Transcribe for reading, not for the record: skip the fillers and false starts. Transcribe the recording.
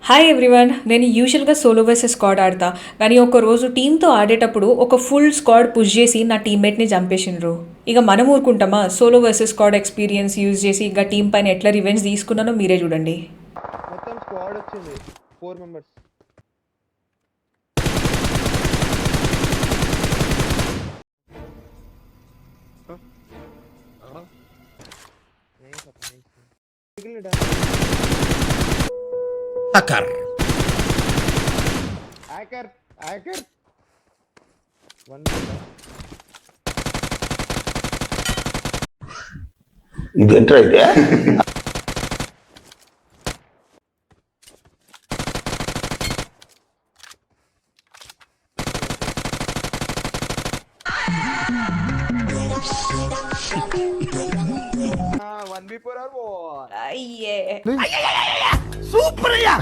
Hi everyone, నేను యూజువల్గా solo versus squad ఆడతా. కానీ ఒకరోజు టీంతో ఆడేటప్పుడు ఒక ఫుల్ స్క్వాడ్ పుష్ చేసి నా టీమ్మేట్ని చంపేసిండ్రు. ఇక మనం ఊరుకుంటామా? Solo versus squad experience use చేసి ఇక టీం పైన ఎట్లా రివెంజ్ తీసుకున్నానో మీరే చూడండి. మొత్తం స్క్వాడ్ వచ్చింది 4 మెంబర్స్. హ్యాకర్ హ్యాకర్ హ్యాకర్ 1 ఇదేంట్రా ఇదే బిఫోర్ ఆర్ అయ్యే సూపర్ అయ్యా